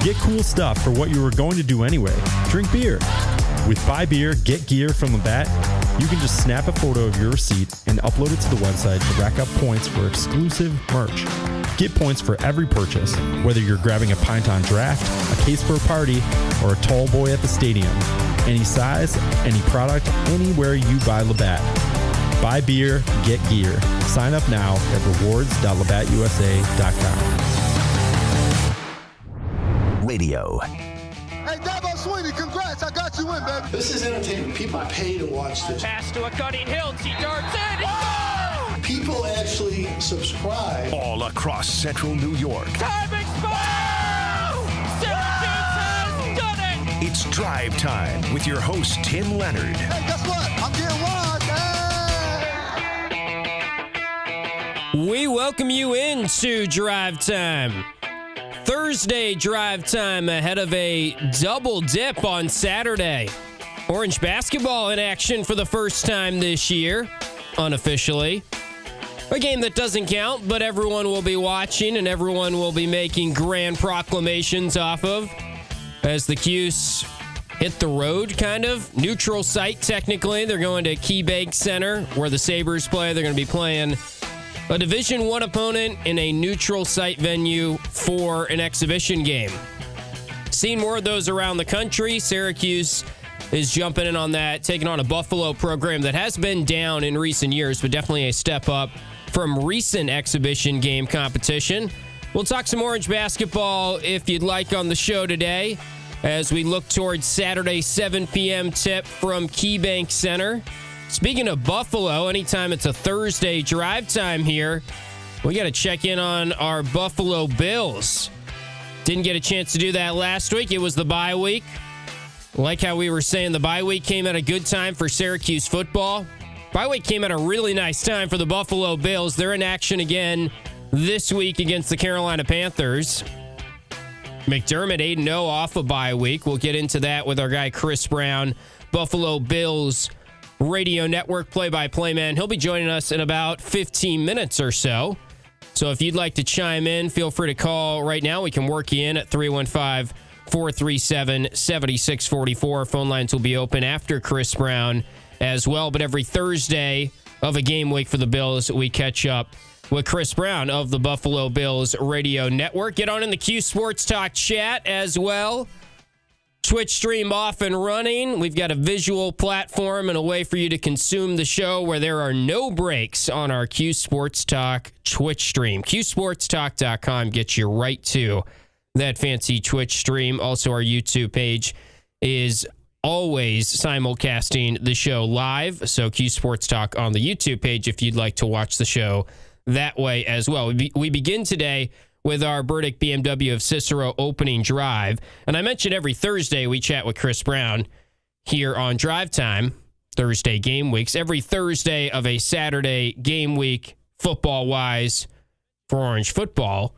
Get cool stuff for what you were going to do anyway. Drink beer. With Buy Beer, Get Gear from Labatt, you can just snap a photo of your receipt and upload it to the website to rack up points for exclusive merch. Get points for every purchase, whether you're grabbing a pint on draft, a case for a party, or a tall boy at the stadium. Any size, any product, anywhere you buy Labatt. Buy beer, get gear. Sign up now at rewards.labattusa.com. Radio. Hey, Dabo Sweeney, congrats. I got you in, baby. This is entertainment. People pay to watch this. Pass to a cutting Hiltz. He darts in. People actually subscribe. All across central New York. Time expired! Syracuse has done it! It's Drive Time with your host, Tim Leonard. Hey, guess what? I'm getting one. Hey! We welcome you into Drive Time. Thursday Drive Time ahead of a double dip on Saturday. Orange basketball in action for the first time this year, unofficially. A game that doesn't count, but everyone will be watching and everyone will be making grand proclamations off of as the Cuse hit the road, kind of. Neutral site, technically. They're going to KeyBank Center, where the Sabres play. They're going to be playing a Division I opponent in a neutral site venue for an exhibition game. Seen more of those around the country. Syracuse is jumping in on that, taking on a Buffalo program that has been down in recent years, but definitely a step up from recent exhibition game competition. We'll talk some Orange basketball if you'd like on the show today as we look towards Saturday 7 p.m. tip from KeyBank Center. Speaking of Buffalo, anytime it's a Thursday drive time here, we got to check in on our Buffalo Bills. Didn't get a chance to do that last week. It was the bye week. Like how we were saying, the bye week came at a good time for Syracuse football. Bye week came at a really nice time for the Buffalo Bills. They're in action again this week against the Carolina Panthers. McDermott 8-0 off a bye week. We'll get into that with our guy Chris Brown, Buffalo Bills Radio Network play-by-play man. He'll be joining us in about 15 minutes or so. So if you'd like to chime in, feel free to call right now. We can work you in at 315-437-7644. Phone lines will be open after Chris Brown as well. But every Thursday of a game week for the Bills, we catch up with Chris Brown of the Buffalo Bills Radio Network. Get on in the Q Sports Talk chat as well. Twitch stream off and running. We've got a visual platform and a way for you to consume the show where there are no breaks on our Q Sports Talk Twitch stream. QSportsTalk.com gets you right to that fancy Twitch stream. Also, our YouTube page is always simulcasting the show live. So Q Sports Talk on the YouTube page if you'd like to watch the show that way as well. We begin today with our Burdick BMW of Cicero opening drive. And I mentioned every Thursday we chat with Chris Brown here on Drive Time, Thursday game weeks. Every Thursday of a Saturday game week, football-wise, for Orange football,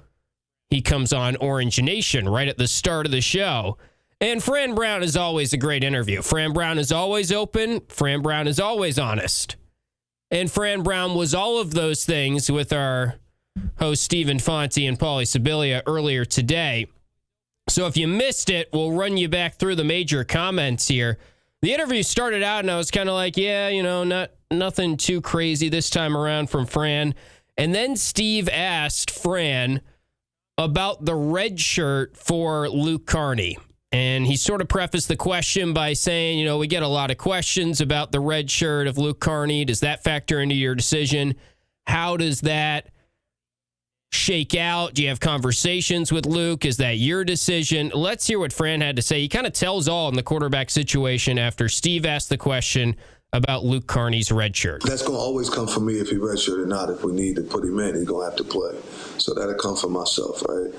he comes on Orange Nation right at the start of the show. And Fran Brown is always a great interview. Fran Brown is always open. Fran Brown is always honest. And Fran Brown was all of those things with our host Stephen Fonte and Paulie Sibilia earlier today. So if you missed it, we'll run you back through the major comments here. The interview started out and I was kind of like, yeah, nothing too crazy this time around from Fran. And then Steve asked Fran about the red shirt for Luke Carney. And he sort of prefaced the question by saying, we get a lot of questions about the red shirt of Luke Carney. Does that factor into your decision? How does that shake out? Do you have conversations with Luke? Is that your decision? Let's hear what Fran had to say. He kind of tells all in the quarterback situation after Steve asked the question about Luke Carney's red shirt. That's going to always come from me if he redshirt or not. If we need to put him in, he's going to have to play. So that'll come from myself, right?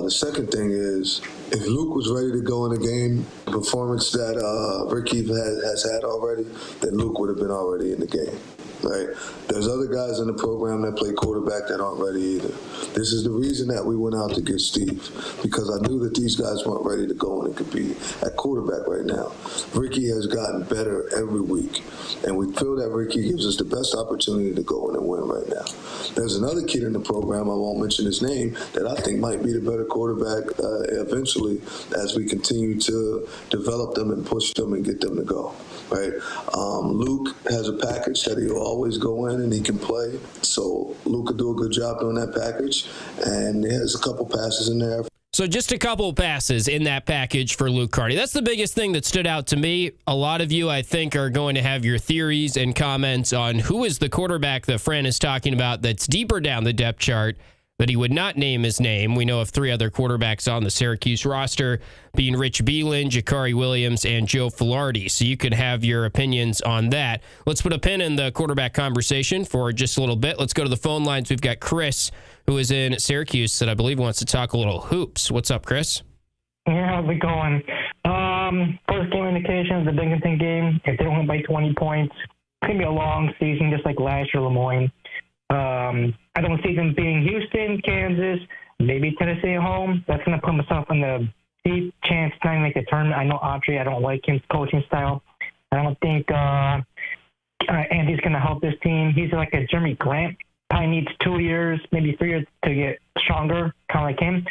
The second thing is, if Luke was ready to go in the game, the performance that Ricky has had already, then Luke would have been already in the game. right? There's other guys in the program that play quarterback that aren't ready either. This is the reason that we went out to get Steve, because I knew that these guys weren't ready to go and compete at quarterback right now. Ricky has gotten better every week, and we feel that Ricky gives us the best opportunity to go in and win right now. There's another kid in the program, I won't mention his name, that I think might be the better quarterback eventually as we continue to develop them and push them and get them to go. Right, Luke has a package that he'll always go in and he can play. So Luke will do a good job doing that package, and there's a couple passes in there. So just a couple of passes in that package for Luke Carty. That's the biggest thing that stood out to me. A lot of you, I think, are going to have your theories and comments on who is the quarterback that Fran is talking about that's deeper down the depth chart, that he would not name his name. We know of 3 other quarterbacks on the Syracuse roster, being Rich Beelan, Jakari Williams, and Joe Filardi. So you could have your opinions on that. Let's put a pin in the quarterback conversation for just a little bit. Let's go to the phone lines. We've got Chris, who is in Syracuse, that I believe wants to talk a little hoops. What's up, Chris? Yeah, how's it going? First game indications, the Binghamton game. If they don't win by 20 points, it's going to be a long season, just like last year, Lemoyne. I don't see them beating Houston, Kansas, maybe Tennessee at home. That's going to put myself in the deep chance to not make the tournament. I know Autry, I don't like his coaching style. I don't think Andy's going to help this team. He's like a Jeremy Grant. Probably needs 2 years, maybe 3 years to get stronger, kind of like him.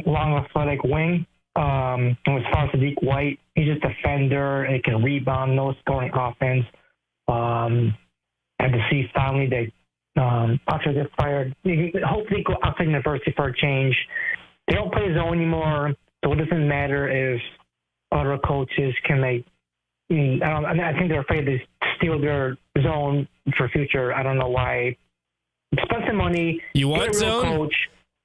Long athletic wing. And as far as Sadiq White, he's just a defender. He can rebound, no scoring offense. Had to see finally that Autry get fired. Hopefully go outside university for a change. They don't play zone anymore, so it doesn't matter if other coaches can make. I think they're afraid to steal their zone for future. I don't know why. Spend some money. You want zone? Coach.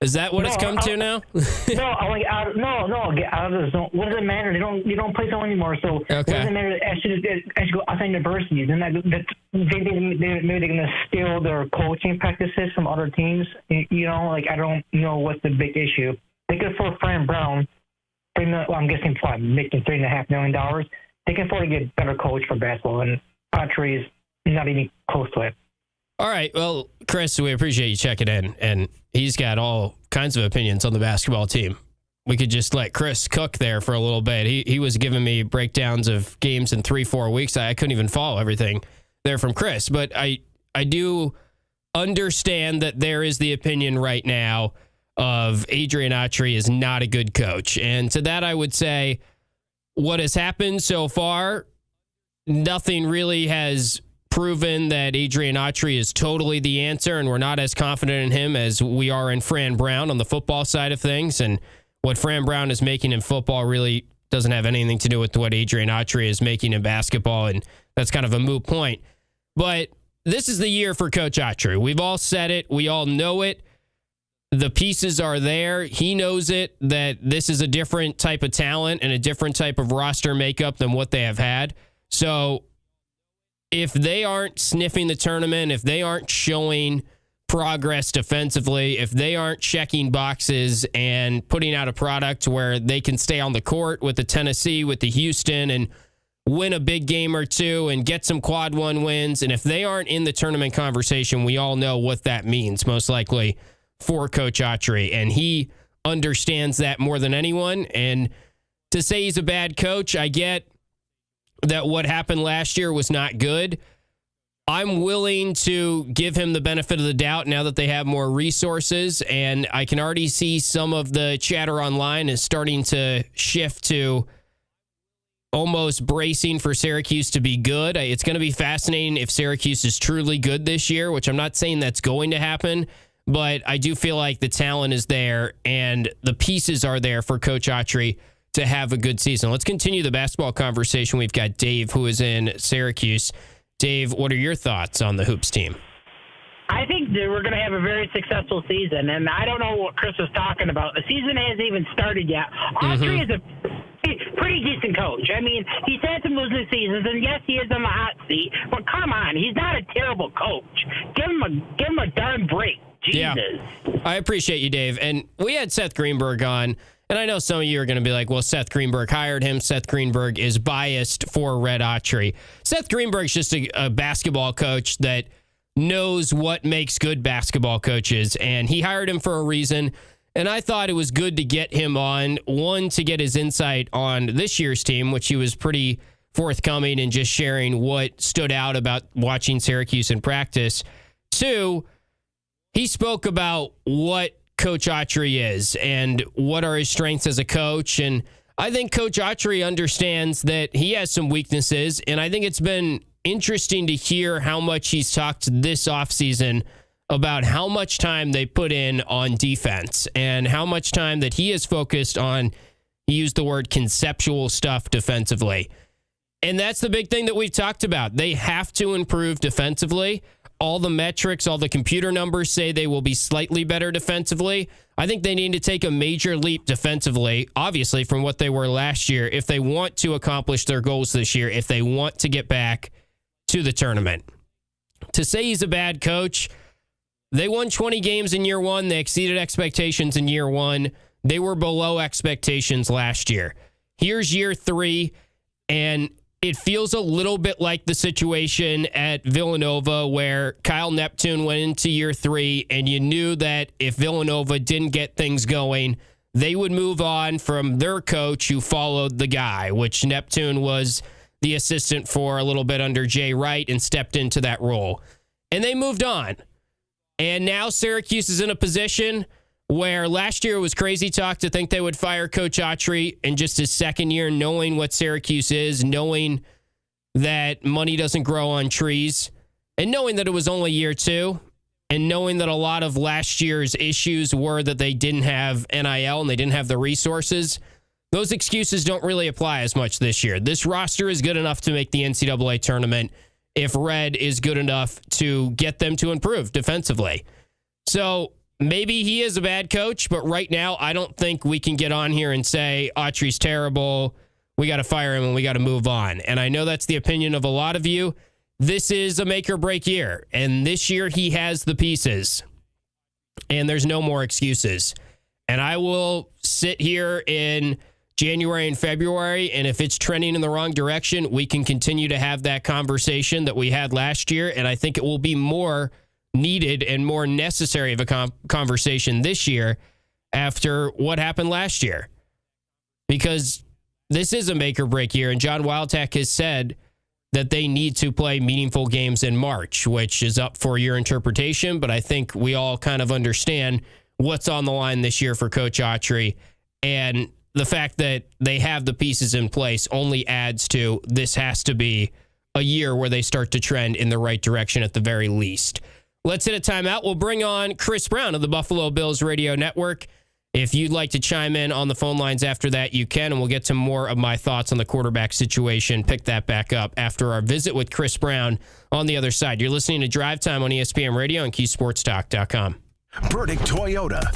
Is that what it's come to now? Get out of the zone. What does it matter? You don't play zone anymore, so okay. What does it matter? I should go outside universities, and maybe they're going to steal their coaching practices from other teams. I don't know what's the big issue. They could afford Fran Brown. I'm guessing making $3.5 million. They can afford to get a better coach for basketball, and Autry is not even close to it. All right. Well, Chris, we appreciate you checking in, and he's got all kinds of opinions on the basketball team. We could just let Chris cook there for a little bit. He was giving me breakdowns of games in 3-4 weeks. I couldn't even follow everything there from Chris, but I do understand that there is the opinion right now of Adrian Autry is not a good coach. And to that, I would say what has happened so far, nothing really has proven that Adrian Autry is totally the answer, and we're not as confident in him as we are in Fran Brown on the football side of things. And what Fran Brown is making in football really doesn't have anything to do with what Adrian Autry is making in basketball, and that's kind of a moot point. But this is the year for Coach Autry. We've all said it. We all know it. The pieces are there. He knows it, that this is a different type of talent and a different type of roster makeup than what they have had. So if they aren't sniffing the tournament, if they aren't showing progress defensively, if they aren't checking boxes and putting out a product where they can stay on the court with the Tennessee, with the Houston, and win a big game or two and get some quad one wins, and if they aren't in the tournament conversation, we all know what that means, most likely, for Coach Autry. And he understands that more than anyone. And to say he's a bad coach, I get that what happened last year was not good. I'm willing to give him the benefit of the doubt now that they have more resources, and I can already see some of the chatter online is starting to shift to almost bracing for Syracuse to be good. It's going to be fascinating if Syracuse is truly good this year, which I'm not saying that's going to happen, but I do feel like the talent is there and the pieces are there for Coach Autry to have a good season. Let's continue the basketball conversation. We've got Dave, who is in Syracuse. Dave, what are your thoughts on the Hoops team? I think that we're going to have a very successful season, and I don't know what Chris was talking about. The season hasn't even started yet. Autry is a pretty decent coach. I mean, he's had some losing seasons, and yes, he is on the hot seat, but come on, he's not a terrible coach. Give him a darn break. Jesus. Yeah, I appreciate you, Dave. And we had Seth Greenberg on, And I know some of you are going to be like, well, Seth Greenberg hired him. Seth Greenberg is biased for Red Autry. Seth Greenberg's just a basketball coach that knows what makes good basketball coaches, and he hired him for a reason. And I thought it was good to get him on, one, to get his insight on this year's team, which he was pretty forthcoming and just sharing what stood out about watching Syracuse in practice. Two, he spoke about what Coach Autry is and what are his strengths as a coach. And I think Coach Autry understands that he has some weaknesses. And I think it's been interesting to hear how much he's talked this offseason about how much time they put in on defense and how much time that he is focused on, he used the word conceptual stuff defensively. And that's the big thing that we've talked about. They have to improve defensively. All the metrics, all the computer numbers say they will be slightly better defensively. I think they need to take a major leap defensively, obviously, from what they were last year, if they want to accomplish their goals this year, if they want to get back to the tournament. To say he's a bad coach, they won 20 games in year one. They exceeded expectations in year one. They were below expectations last year. Here's year three, and it feels a little bit like the situation at Villanova where Kyle Neptune went into year three, and you knew that if Villanova didn't get things going, they would move on from their coach who followed the guy, which Neptune was the assistant for a little bit under Jay Wright and stepped into that role. And they moved on. And now Syracuse is in a position where last year it was crazy talk to think they would fire Coach Autry in just his second year, knowing what Syracuse is, knowing that money doesn't grow on trees, and knowing that it was only year two, and knowing that a lot of last year's issues were that they didn't have NIL and they didn't have the resources. Those excuses don't really apply as much this year. This roster is good enough to make the NCAA tournament if Red is good enough to get them to improve defensively. So maybe he is a bad coach, but right now I don't think we can get on here and say Autry's terrible, we got to fire him and we got to move on. And I know that's the opinion of a lot of you. This is a make or break year, and this year he has the pieces, and there's no more excuses. And I will sit here in January and February, and if it's trending in the wrong direction, we can continue to have that conversation that we had last year, and I think it will be more needed and more necessary of a conversation this year after what happened last year. Because this is a make or break year, and John Wildtack has said that they need to play meaningful games in March, which is up for your interpretation, but I think we all kind of understand what's on the line this year for Coach Autry, and the fact that they have the pieces in place only adds to this has to be a year where they start to trend in the right direction at the very least. Let's hit a timeout. We'll bring on Chris Brown of the Buffalo Bills Radio Network. If you'd like to chime in on the phone lines after that, you can, and we'll get to more of my thoughts on the quarterback situation. Pick that back up after our visit with Chris Brown on the other side. You're listening to Drive Time on ESPN Radio and QSportsTalk.com. Burdick Toyota.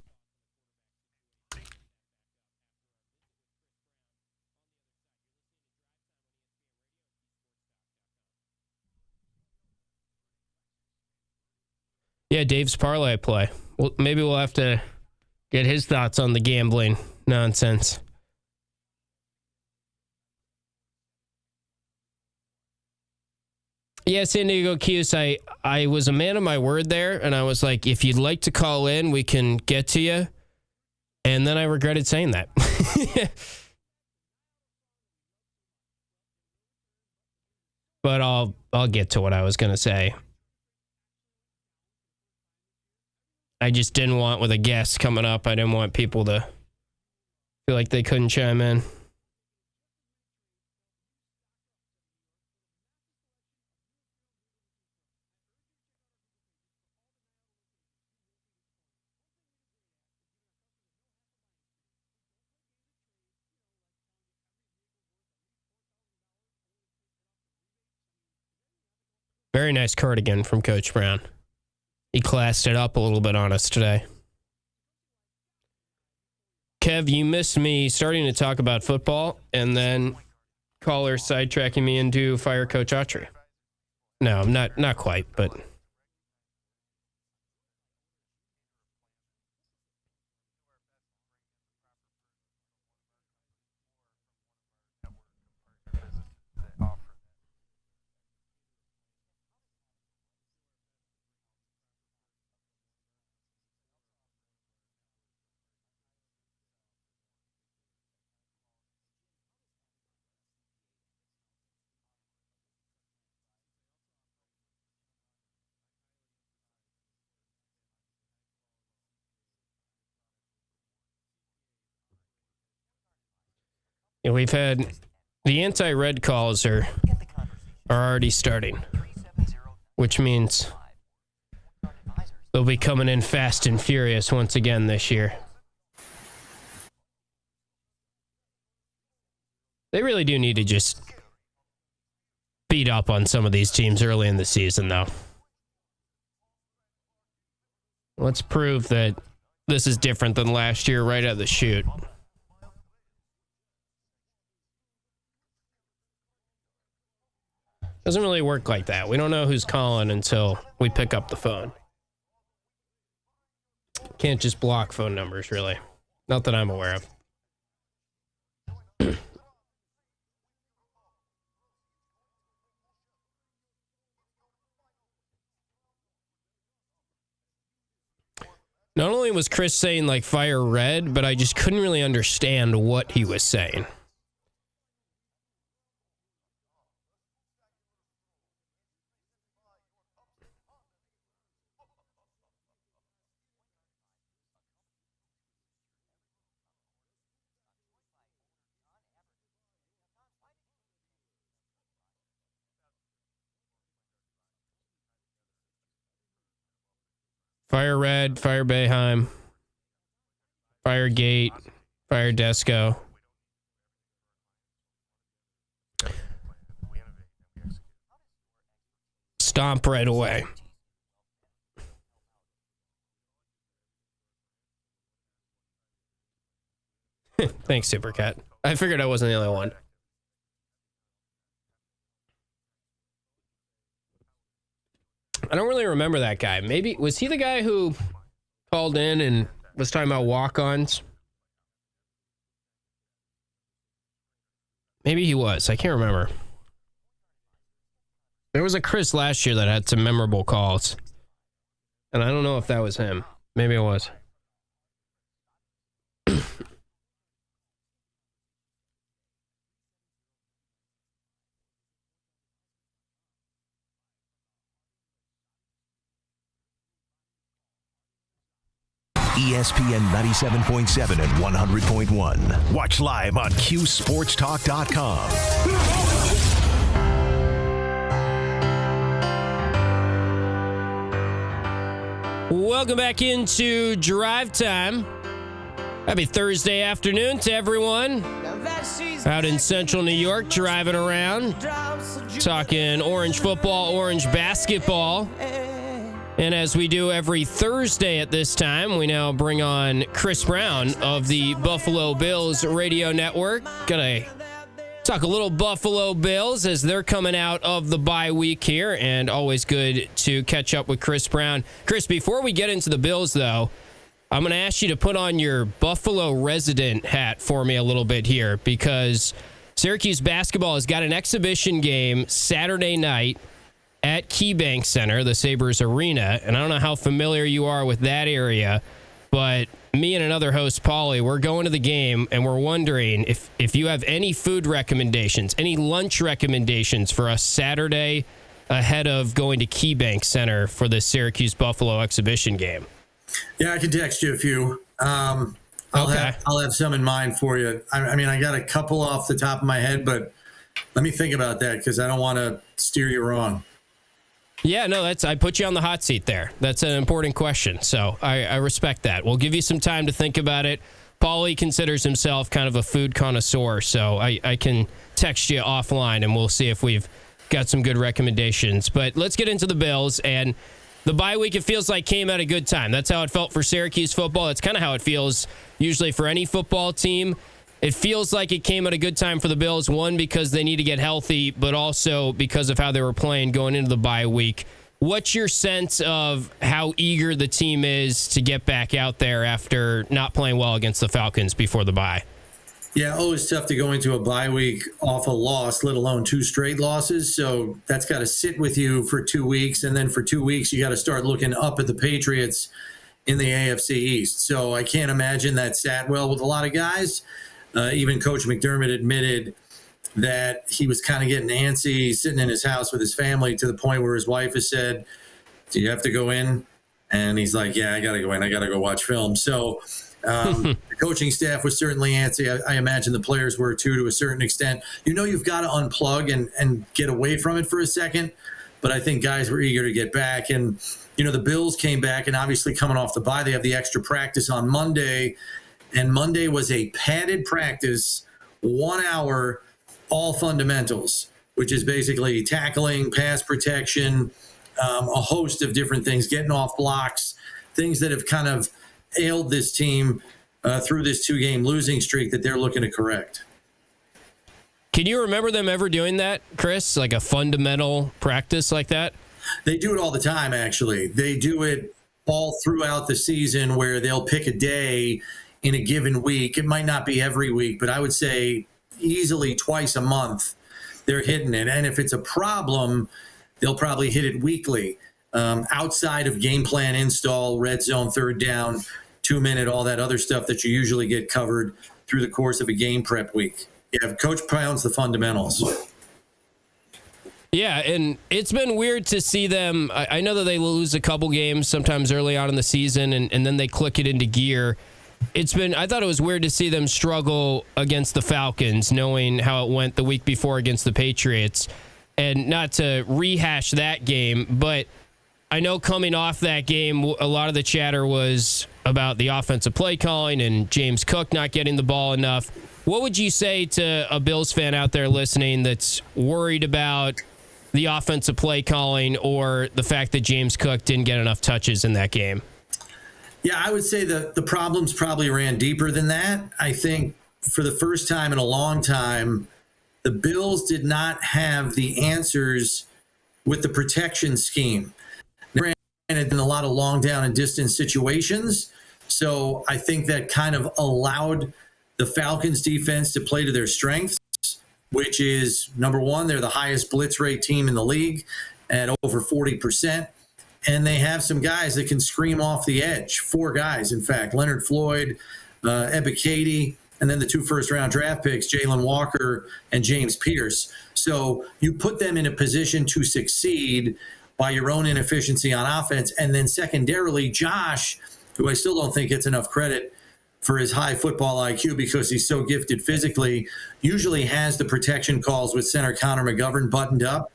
Yeah, Dave's parlay play. Well, maybe we'll have to get his thoughts on the gambling nonsense. Yeah, San Diego Cuse, I was a man of my word there, and I was like, if you'd like to call in, we can get to you. And then I regretted saying that. But I'll get to what I was going to say. I just didn't want, with a guest coming up, I didn't want people to feel like they couldn't chime in. Very nice cardigan from Coach Brown. He classed it up a little bit on us today. Kev, you missed me starting to talk about football and then caller sidetracking me into fire Coach Autry. No, not quite, but Yeah, we've had the anti-red calls are already starting, which means they'll be coming in fast and furious once again this year. They really do need to just beat up on some of these teams early in the season, though. Let's prove that this is different than last year right out of the chute. Doesn't really work like that. We don't know who's calling until we pick up the phone. Can't just block phone numbers, really. Not that I'm aware of. Not only was Chris saying, like, fire red, but I just couldn't really understand what he was saying. Fire Red, Fire Bayheim, Fire Gate, Fire Desco. Stomp right away. Thanks, Supercat. I figured I wasn't the only one. I don't really remember that guy. Maybe, was he the guy who called in and was talking about walk-ons? Maybe he was. I can't remember. There was a Chris last year that had some memorable calls. And I don't know if that was him. Maybe it was. ESPN 97.7 and 100.1. Watch live on QSportsTalk.com. Welcome back into Drive Time. Happy Thursday afternoon to everyone out in central New York, driving around, talking Orange football, Orange basketball. And as we do every Thursday at this time, we now bring on Chris Brown of the Buffalo Bills Radio Network. Gonna talk a little Buffalo Bills as they're coming out of the bye week here, and always good to catch up with Chris Brown. Chris, before we get into the Bills, though, I'm going to ask you to put on your Buffalo resident hat for me a little bit here, because Syracuse basketball has got an exhibition game Saturday night at KeyBank Center, the Sabres Arena. And I don't know how familiar you are with that area, but me and another host, Paulie, we're going to the game, and we're wondering if you have any food recommendations, any lunch recommendations for us Saturday ahead of going to KeyBank Center for the Syracuse Buffalo exhibition game. Yeah, I can text you a few. I'll have some in mind for you. I mean, I got a couple off the top of my head, but let me think about that because I don't want to steer you wrong. Yeah, no, I put you on the hot seat there. That's an important question, so I respect that. We'll give you some time to think about it. Paulie considers himself kind of a food connoisseur, so I can text you offline, and we'll see if we've got some good recommendations. But let's get into the Bills, and the bye week, it feels like, came at a good time. That's how it felt for Syracuse football. That's kind of how it feels usually for any football team. It feels like it came at a good time for the Bills, one, because they need to get healthy, but also because of how they were playing going into the bye week. What's your sense of how eager the team is to get back out there after not playing well against the Falcons before the bye? Yeah, always tough to go into a bye week off a loss, let alone 2 straight losses. So that's got to sit with you for 2 weeks. And then for 2 weeks, you got to start looking up at the Patriots in the AFC East. So I can't imagine that sat well with a lot of guys. Even Coach McDermott admitted that he was kind of getting antsy sitting in his house with his family, to the point where his wife has said, "Do you have to go in?" And he's like, "Yeah, I got to go in. I got to go watch film." So The coaching staff was certainly antsy. I imagine the players were too, to a certain extent. You've got to unplug and get away from it for a second. But I think guys were eager to get back. And, the Bills came back, and obviously coming off the bye, they have the extra practice on Monday. And Monday was a padded practice, 1 hour, all fundamentals, which is basically tackling, pass protection, a host of different things, getting off blocks, things that have kind of ailed this team through this 2-game losing streak that they're looking to correct. Can you remember them ever doing that, Chris? Like a fundamental practice like that? They do it all the time, actually. They do it all throughout the season where they'll pick a day in a given week. It might not be every week, but I would say easily twice a month they're hitting it. And if it's a problem, they'll probably hit it weekly. Outside of game plan install, red zone, third down, 2-minute, all that other stuff that you usually get covered through the course of a game prep week. Yeah, Coach pounds the fundamentals. Yeah, and it's been weird to see them. I know that they lose a couple games sometimes early on in the season, and then they click it into gear. I thought it was weird to see them struggle against the Falcons, knowing how it went the week before against the Patriots. And not to rehash that game, but I know coming off that game, a lot of the chatter was about the offensive play calling and James Cook not getting the ball enough. What would you say to a Bills fan out there listening that's worried about the offensive play calling or the fact that James Cook didn't get enough touches in that game? Yeah, I would say the problems probably ran deeper than that. I think for the first time in a long time, the Bills did not have the answers with the protection scheme. Granted, in a lot of long down and distance situations. So I think that kind of allowed the Falcons defense to play to their strengths, which is, number one, they're the highest blitz rate team in the league at over 40%. And they have some guys that can scream off the edge. 4 guys, in fact, Leonard Floyd, Ebiketie, and then the 2 first-round draft picks, Jalen Walker and James Pierce. So you put them in a position to succeed by your own inefficiency on offense. And then secondarily, Josh, who I still don't think gets enough credit for his high football IQ because he's so gifted physically, usually has the protection calls with center Connor McGovern buttoned up.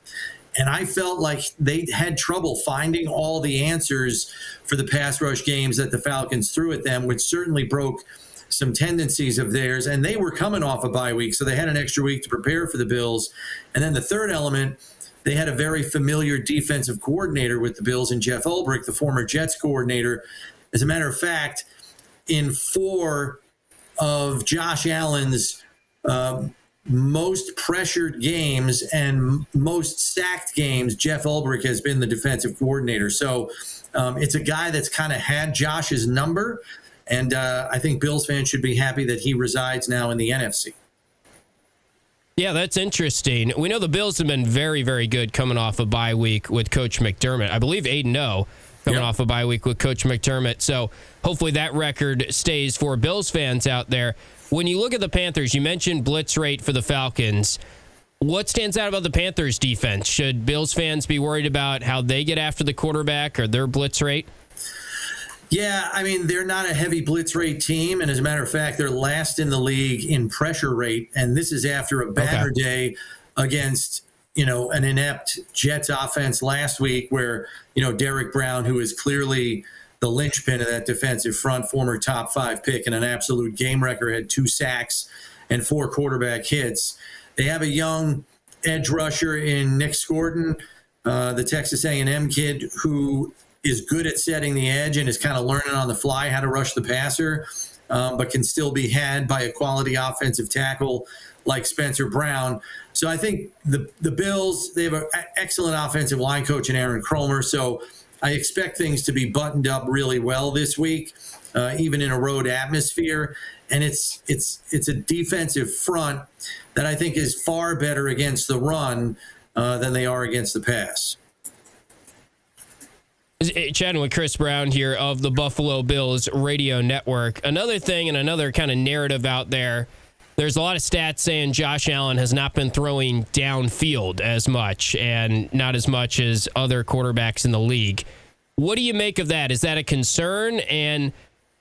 And I felt like they had trouble finding all the answers for the pass rush games that the Falcons threw at them, which certainly broke some tendencies of theirs. And they were coming off a bye week, so they had an extra week to prepare for the Bills. And then the third element, they had a very familiar defensive coordinator with the Bills in Jeff Ulbrich, the former Jets coordinator. As a matter of fact, in 4 of Josh Allen's most pressured games and most sacked games, Jeff Ulbrich has been the defensive coordinator. So it's a guy that's kind of had Josh's number, and I think Bills fans should be happy that he resides now in the NFC. Yeah, that's interesting. We know the Bills have been very, very good coming off a bye week with Coach McDermott. I believe 8-0 coming off a bye week with Coach McDermott. So hopefully that record stays for Bills fans out there. When you look at the Panthers, you mentioned blitz rate for the Falcons. What stands out about the Panthers defense? Should Bills fans be worried about how they get after the quarterback or their blitz rate? Yeah, I mean, they're not a heavy blitz rate team. And as a matter of fact, they're last in the league in pressure rate. And this is after a banner day against, an inept Jets offense last week where, Derek Brown, who is clearly the linchpin of that defensive front, former top 5 pick and an absolute game record, had 2 sacks and 4 quarterback hits. They have a young edge rusher in Nick Scordon, the Texas A&M kid, who is good at setting the edge and is kind of learning on the fly how to rush the passer, but can still be had by a quality offensive tackle like Spencer Brown. So I think the Bills, they have an excellent offensive line coach in Aaron Kromer. So I expect things to be buttoned up really well this week, even in a road atmosphere. And it's a defensive front that I think is far better against the run than they are against the pass. Chatting with Chris Brown here of the Buffalo Bills Radio Network. Another thing and another kind of narrative out there, there's a lot of stats saying Josh Allen has not been throwing downfield as much and not as much as other quarterbacks in the league. What do you make of that? Is that a concern? And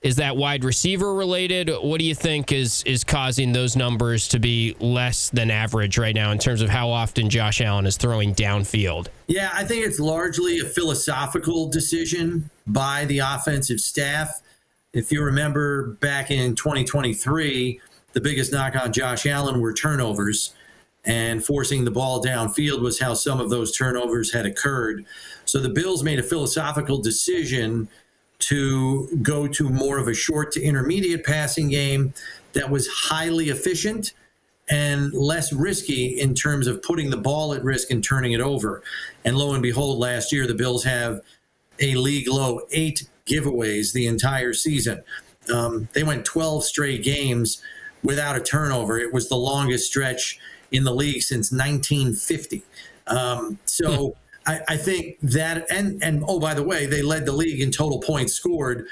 Is that wide receiver related? What do you think is causing those numbers to be less than average right now in terms of how often Josh Allen is throwing downfield? Yeah, I think it's largely a philosophical decision by the offensive staff. If you remember back in 2023, the biggest knock on Josh Allen were turnovers, and forcing the ball downfield was how some of those turnovers had occurred. So the Bills made a philosophical decision to go to more of a short to intermediate passing game that was highly efficient and less risky in terms of putting the ball at risk and turning it over. And lo and behold, last year, the Bills have a league low 8 giveaways the entire season. They went 12 straight games without a turnover. It was the longest stretch in the league since 1950. I think that, and oh, by the way, they led the league in total points scored,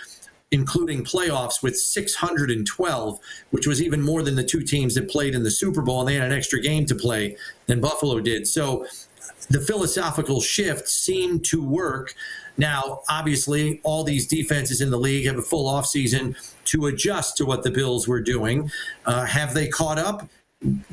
including playoffs, with 612, which was even more than the 2 teams that played in the Super Bowl, and they had an extra game to play than Buffalo did. So the philosophical shift seemed to work. Now, obviously, all these defenses in the league have a full offseason to adjust to what the Bills were doing. Have they caught up?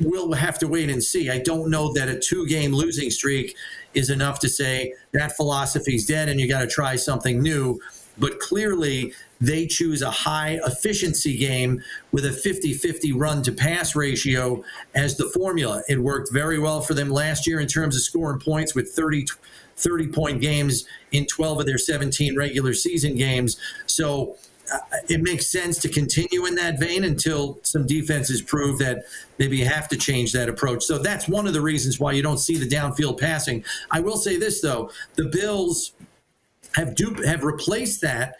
We'll have to wait and see. I don't know that a 2-game losing streak is enough to say that philosophy's dead and you got to try something new. But clearly, they choose a high efficiency game with a 50-50 run to pass ratio as the formula. It worked very well for them last year in terms of scoring points with 30-point games in 12 of their 17 regular season games. So it makes sense to continue in that vein until some defenses prove that maybe you have to change that approach. So that's one of the reasons why you don't see the downfield passing. I will say this, though. The Bills have replaced that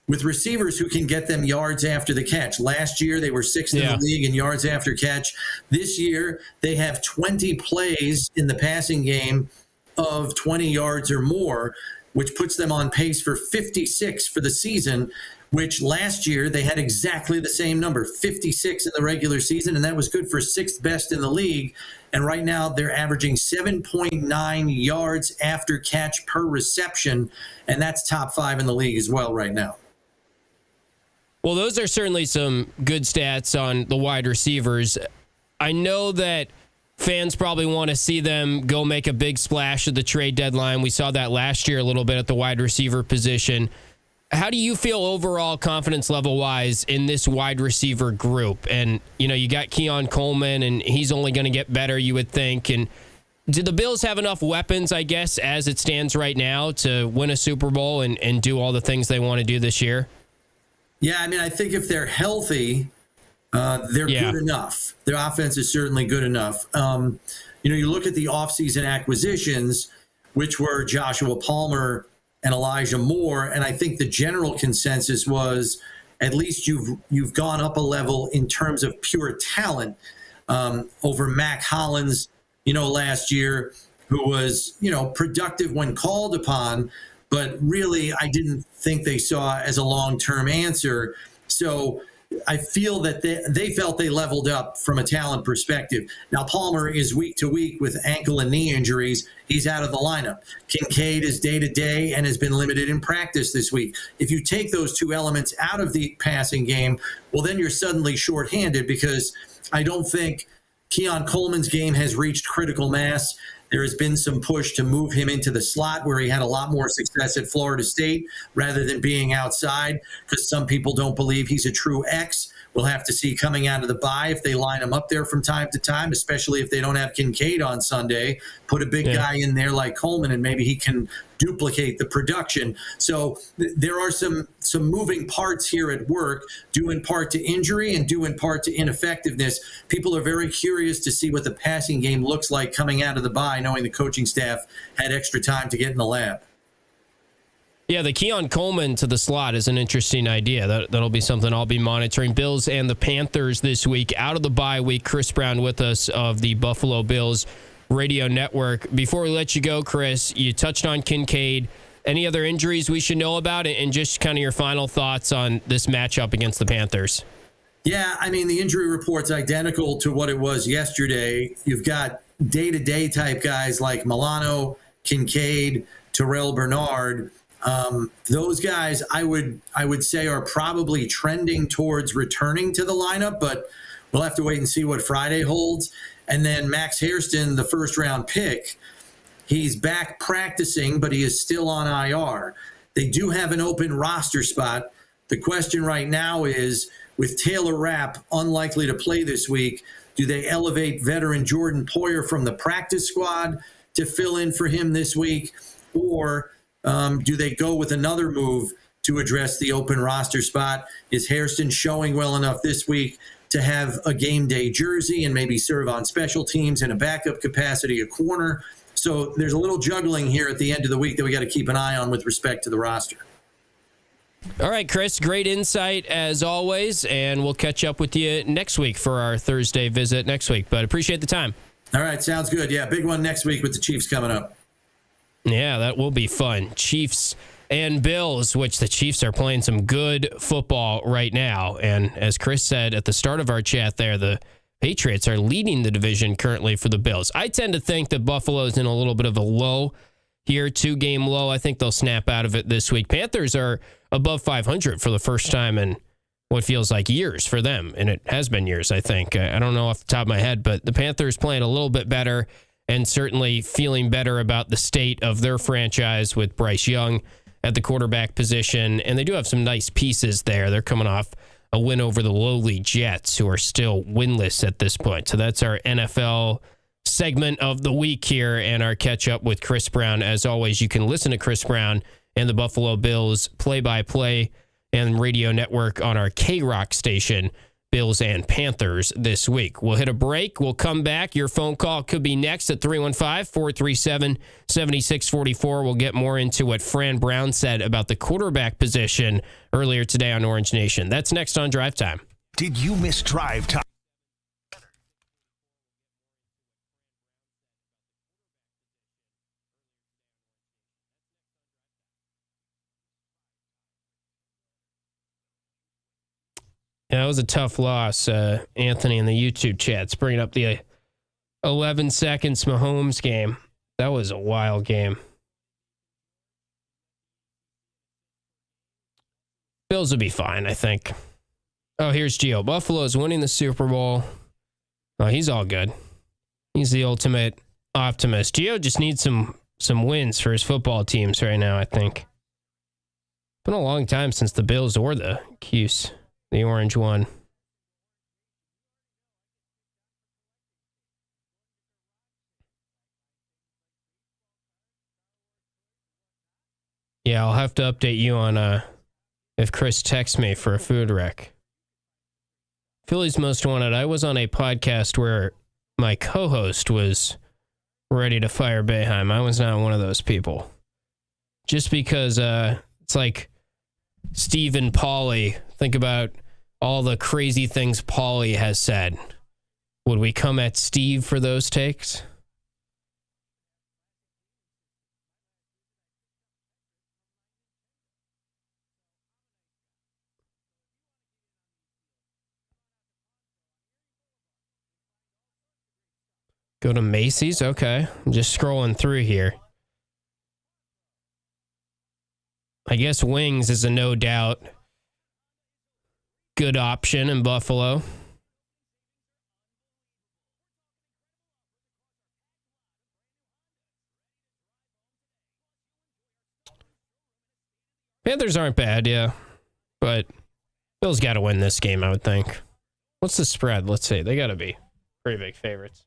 with receivers who can get them yards after the catch. Last year, they were 6th in the league in yards after catch. This year, they have 20 plays in the passing game of 20 yards or more, which puts them on pace for 56 for the season, which last year they had exactly the same number, 56 in the regular season, and that was good for 6th best in the league. And right now they're averaging 7.9 yards after catch per reception, and that's top 5 in the league as well right now. Well, those are certainly some good stats on the wide receivers. I know that fans probably want to see them go make a big splash at the trade deadline. We saw that last year a little bit at the wide receiver position. How do you feel overall confidence level wise in this wide receiver group? And, you know, you got Keon Coleman and he's only going to get better, you would think. And do the Bills have enough weapons, I guess, as it stands right now to win a Super Bowl and do all the things they want to do this year? Yeah, I mean, I think if they're healthy, they're good enough. Their offense is certainly good enough. You look at the offseason acquisitions, which were Joshua Palmer and Elijah Moore, and I think the general consensus was at least you've gone up a level in terms of pure talent over Mac Hollins, last year, who was, productive when called upon, but really I didn't think they saw as a long-term answer. So I feel that they felt they leveled up from a talent perspective. Now, Palmer is week to week with ankle and knee injuries. He's out of the lineup. Kincaid is day to day and has been limited in practice this week. If you take those 2 elements out of the passing game, well, then you're suddenly shorthanded because I don't think Keon Coleman's game has reached critical mass. There has been some push to move him into the slot where he had a lot more success at Florida State rather than being outside, because some people don't believe he's a true X. We'll have to see coming out of the bye if they line him up there from time to time, especially if they don't have Kincaid on Sunday. Put a big guy in there like Coleman, and maybe he can duplicate the production. So there are some moving parts here at work, due in part to injury and due in part to ineffectiveness. People are very curious to see what the passing game looks like coming out of the bye, knowing the coaching staff had extra time to get in the lab. Yeah, the Keon Coleman to the slot is an interesting idea. That'll be something I'll be monitoring. Bills and the Panthers this week. Out of the bye week, Chris Brown with us of the Buffalo Bills Radio Network. Before we let you go, Chris, you touched on Kincaid. Any other injuries we should know about? And just kind of your final thoughts on this matchup against the Panthers. Yeah, I mean, the injury report's identical to what it was yesterday. You've got day-to-day type guys like Milano, Kincaid, Terrell Bernard. Those guys, I would say, are probably trending towards returning to the lineup, but we'll have to wait and see what Friday holds. And then Max Hairston, the first-round pick, he's back practicing, but he is still on IR. They do have an open roster spot. The question right now is, with Taylor Rapp unlikely to play this week, do they elevate veteran Jordan Poyer from the practice squad to fill in for him this week? Or do they go with another move to address the open roster spot? Is Hairston showing well enough this week to have a game day jersey and maybe serve on special teams in a backup capacity, a corner? So there's a little juggling here at the end of the week that we got to keep an eye on with respect to the roster. All right, Chris, great insight as always, and we'll catch up with you next week for our Thursday visit next week, but appreciate the time. All right, sounds good. Yeah, big one next week with the Chiefs coming up. Yeah, that will be fun. Chiefs and Bills, which the Chiefs are playing some good football right now, and as Chris said at the start of our chat there, the Patriots are leading the division currently for the Bills. I tend to think that Buffalo's in a little bit of a low here, 2-game low. I think they'll snap out of it this week. Panthers are above 500 for the first time in what feels like years for them, and it has been years, I think. I don't know off the top of my head, but the Panthers playing a little bit better and certainly feeling better about the state of their franchise with Bryce Young at the quarterback position, and they do have some nice pieces there. They're coming off a win over the lowly Jets, who are still winless at this point. So that's our NFL segment of the week here and our catch up with Chris Brown. As always, you can listen to Chris Brown and the Buffalo Bills play-by-play and radio network on our K-Rock station, Bills and Panthers, this week. We'll hit a break. We'll come back. Your phone call could be next at 315-437-7644. We'll get more into what Fran Brown said about the quarterback position earlier today on Orange Nation. That's next on Drive Time. Did you miss Drive Time? Yeah, that was a tough loss. Anthony in the YouTube chat's bringing up the 11 seconds Mahomes game. That was a wild game. Bills will be fine, I think. Oh, here's Gio. Buffalo's winning the Super Bowl. Oh, he's all good. He's the ultimate optimist. Gio just needs some wins for his football teams right now, I think. Been a long time since the Bills or the Cuse. The orange one. Yeah, I'll have to update you on if Chris texts me for a food wreck. Philly's Most Wanted. I was on a podcast where my co-host was ready to fire Boeheim. I was not one of those people. Just because it's like Stephen Pauly. Think about all the crazy things Pauly has said. Would we come at Steve for those takes? Go to Macy's? Okay. I'm just scrolling through here. I guess wings is a no doubt good option in Buffalo. Panthers aren't bad, yeah. But Bills got to win this game, I would think. What's the spread? Let's see. They got to be pretty big favorites.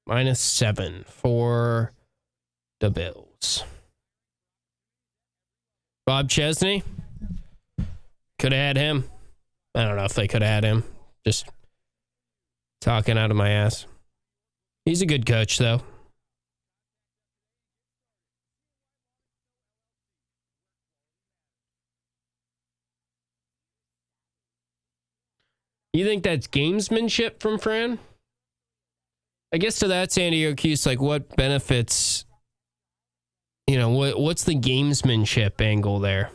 -7 for the Bills. Bob Chesney. Could have had him. I don't know if they could have had him. Just talking out of my ass. He's a good coach, though. You think that's gamesmanship from Fran? I guess to that, San Diego Cuse, like what benefits, what's the gamesmanship angle there?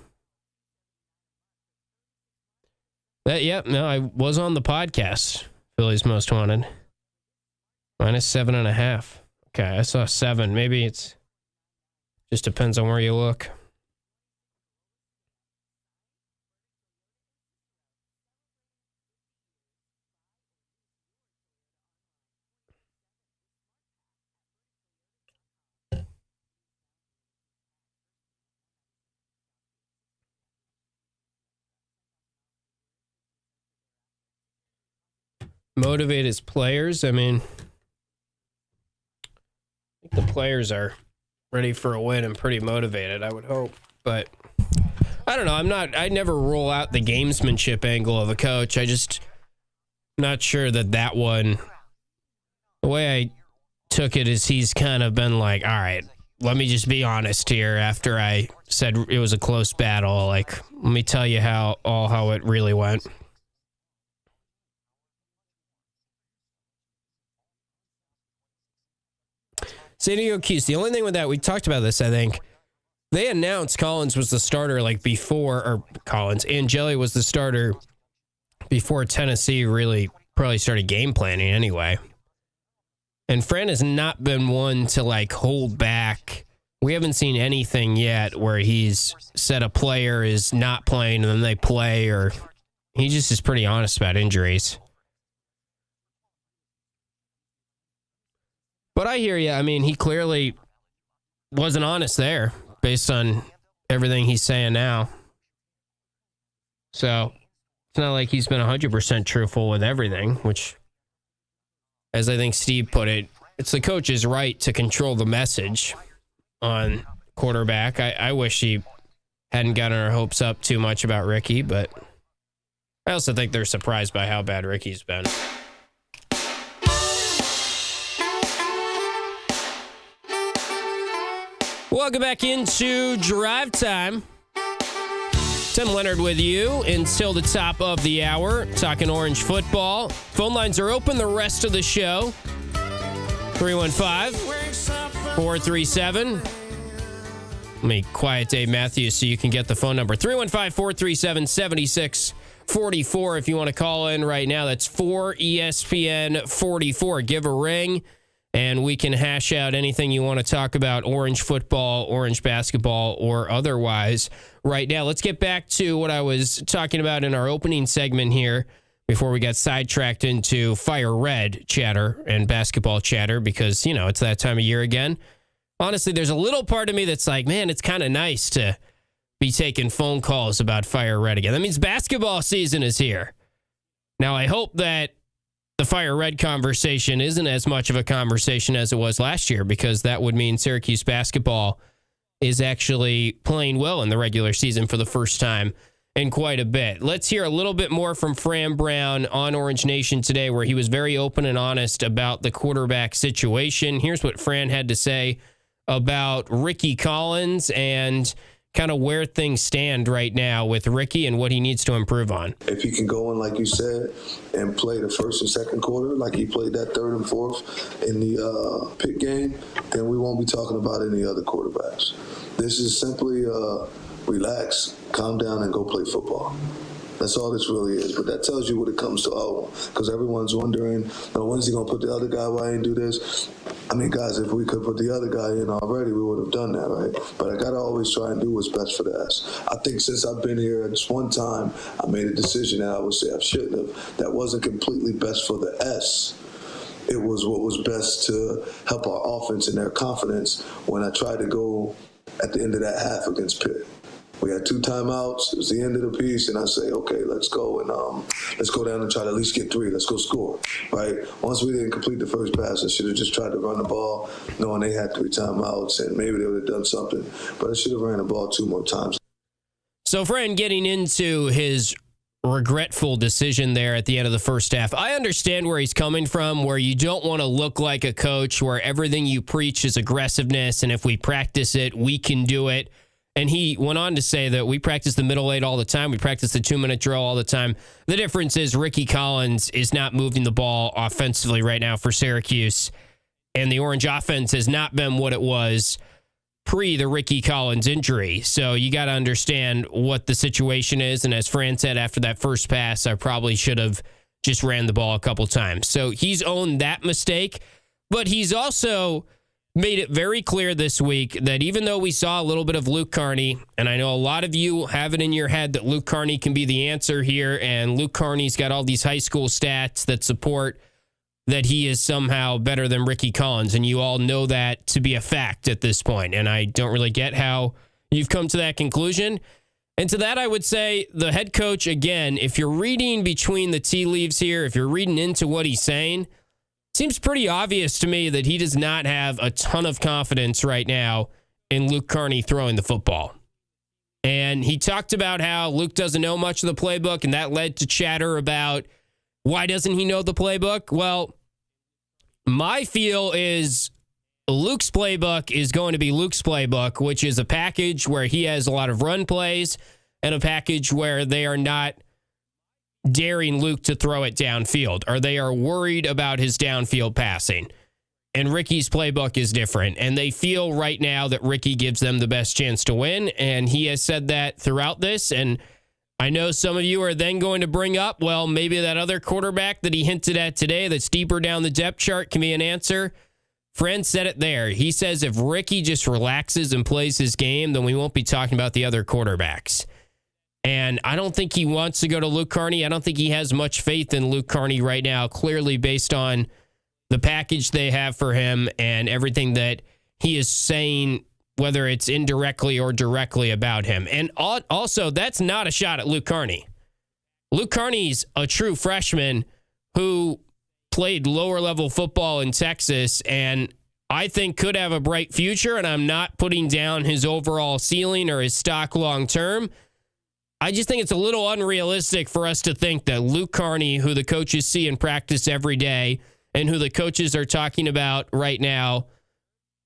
I was on the podcast. Phillies Most Wanted. -7.5. Okay, I saw 7. Maybe it's just depends on where you look. Motivate his players. I mean, I think the players are ready for a win and pretty motivated, I would hope. But I don't know. I never rule out the gamesmanship angle of a coach. I just not sure that one, the way I took it is he's kind of been like, all right, let me just be honest here after I said it was a close battle. Like, let me tell you how it really went. San Diego Keys, the only thing with that, we talked about this, I think. They announced Collins was the starter Angeli was the starter before Tennessee really probably started game planning anyway. And Fran has not been one to hold back. We haven't seen anything yet where he's said a player is not playing and then they play, or he just is pretty honest about injuries. But I hear you. I mean, he clearly wasn't honest there based on everything he's saying now. So it's not like he's been 100% truthful with everything, which, as I think Steve put it, it's the coach's right to control the message on quarterback. I wish he hadn't gotten our hopes up too much about Ricky, but I also think they're surprised by how bad Ricky's been. Welcome back into Drive Time. Tim Leonard with you until the top of the hour, talking Orange football. Phone lines are open the rest of the show. 315-437. Let me quiet Dave Matthews so you can get the phone number. 315-437-7644. If you want to call in right now, that's 4ESPN44. Give a ring, and we can hash out anything you want to talk about, Orange football, Orange basketball, or otherwise right now. Let's get back to what I was talking about in our opening segment here before we got sidetracked into Fire Red chatter and basketball chatter because, it's that time of year again. Honestly, there's a little part of me that's like, man, it's kind of nice to be taking phone calls about Fire Red again. That means basketball season is here. Now, I hope that the Fire Red conversation isn't as much of a conversation as it was last year, because that would mean Syracuse basketball is actually playing well in the regular season for the first time in quite a bit. Let's hear a little bit more from Fran Brown on Orange Nation today, where he was very open and honest about the quarterback situation. Here's what Fran had to say about Ricky Collins and kind of where things stand right now with Ricky and what he needs to improve on. If he can go in, like you said, and play the first and second quarter, like he played that third and fourth in the Pitt game, then we won't be talking about any other quarterbacks. This is simply relax, calm down, and go play football. That's all this really is. But that tells you what it comes to because everyone's wondering, when is he going to put the other guy? Why didn't he do this? I mean, guys, if we could put the other guy in already, we would have done that, right? But I got to always try and do what's best for the S. I think since I've been here, at just one time, I made a decision that I would say I shouldn't have. That wasn't completely best for the S. It was what was best to help our offense and their confidence when I tried to go at the end of that half against Pitt. We had 2 timeouts. It was the end of the piece, and I say, okay, let's go and let's go down and try to at least get 3. Let's go score, right? Once we didn't complete the first pass, I should have just tried to run the ball, knowing they had 3 timeouts, and maybe they would have done something. But I should have ran the ball 2 more times. So, Fran, getting into his regretful decision there at the end of the first half, I understand where he's coming from, where you don't want to look like a coach where everything you preach is aggressiveness, and if we practice it, we can do it. And he went on to say that we practice the middle 8 all the time. We practice the 2-minute drill all the time. The difference is Ricky Collins is not moving the ball offensively right now for Syracuse. And the Orange offense has not been what it was pre the Ricky Collins injury. So you got to understand what the situation is. And as Fran said after that first pass, I probably should have just ran the ball a couple times. So he's owned that mistake. But he's also made it very clear this week that even though we saw a little bit of Luke Carney, and I know a lot of you have it in your head that Luke Carney can be the answer here, and Luke Carney's got all these high school stats that support that he is somehow better than Ricky Collins, and you all know that to be a fact at this point, and I don't really get how you've come to that conclusion. And to that, I would say the head coach, again, if you're reading between the tea leaves here, if you're reading into what he's saying, seems pretty obvious to me that he does not have a ton of confidence right now in Luke Carney throwing the football. And he talked about how Luke doesn't know much of the playbook, and that led to chatter about why doesn't he know the playbook? Well, my feel is Luke's playbook is going to be Luke's playbook, which is a package where he has a lot of run plays and a package where they are not daring Luke to throw it downfield, or they are worried about his downfield passing. And Ricky's playbook is different, and they feel right now that Ricky gives them the best chance to win, and he has said that throughout this. And I know some of you are then going to bring up, well, maybe that other quarterback that he hinted at today that's deeper down the depth chart can be an answer. Friend said it there. He says if Ricky just relaxes and plays his game, then we won't be talking about the other quarterbacks. And I don't think he wants to go to Luke Carney. I don't think he has much faith in Luke Carney right now, clearly based on the package they have for him and everything that he is saying, whether it's indirectly or directly about him. And also, that's not a shot at Luke Carney. Luke Carney's a true freshman who played lower level football in Texas and I think could have a bright future. And I'm not putting down his overall ceiling or his stock long term. I just think it's a little unrealistic for us to think that Luke Carney, who the coaches see in practice every day and who the coaches are talking about right now,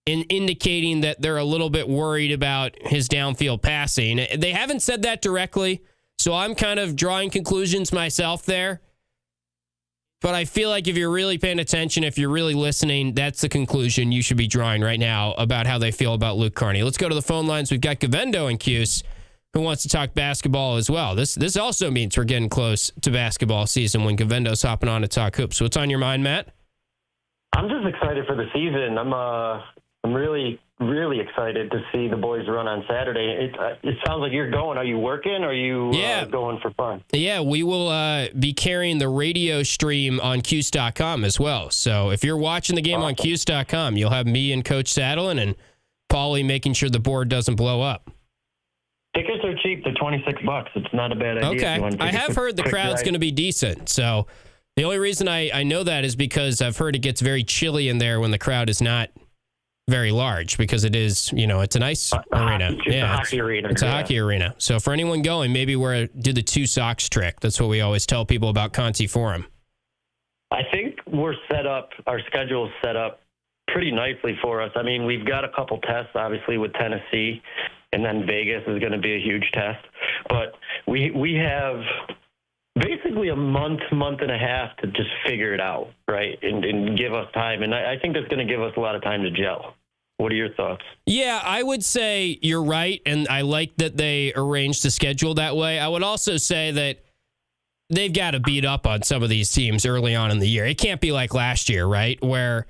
in indicating that they're a little bit worried about his downfield passing. They haven't said that directly, so I'm kind of drawing conclusions myself there. But I feel like if you're really paying attention, if you're really listening, that's the conclusion you should be drawing right now about how they feel about Luke Carney. Let's go to the phone lines. We've got Govendo and Cuse, who wants to talk basketball as well. This also means we're getting close to basketball season when Govendo's hopping on to talk hoops. What's on your mind, Matt? I'm just excited for the season. I'm really, really excited to see the boys run on Saturday. It sounds like you're going. Are you working or are you going for fun? Yeah, we will be carrying the radio stream on Cuse.com as well. So if you're watching the game on Cuse.com, you'll have me and Coach Saddlin and Paulie making sure the board doesn't blow up. Tickets are cheap. They're $26. It's not a bad idea. Okay. I have heard the crowd's going to be decent. So the only reason I know that is because I've heard it gets very chilly in there when the crowd is not very large, because it is, it's a nice arena. It's a hockey arena. It's a hockey arena. So for anyone going, maybe do the 2 socks trick. That's what we always tell people about Conti Forum. I think we're set up. Our schedule is set up pretty nicely for us. I mean, we've got a couple tests, obviously, with Tennessee. And then Vegas is going to be a huge test. But we have basically a month and a half to just figure it out, right, and give us time. And I think that's going to give us a lot of time to gel. What are your thoughts? Yeah, I would say you're right, and I like that they arranged the schedule that way. I would also say that they've got to beat up on some of these teams early on in the year. It can't be like last year, right, where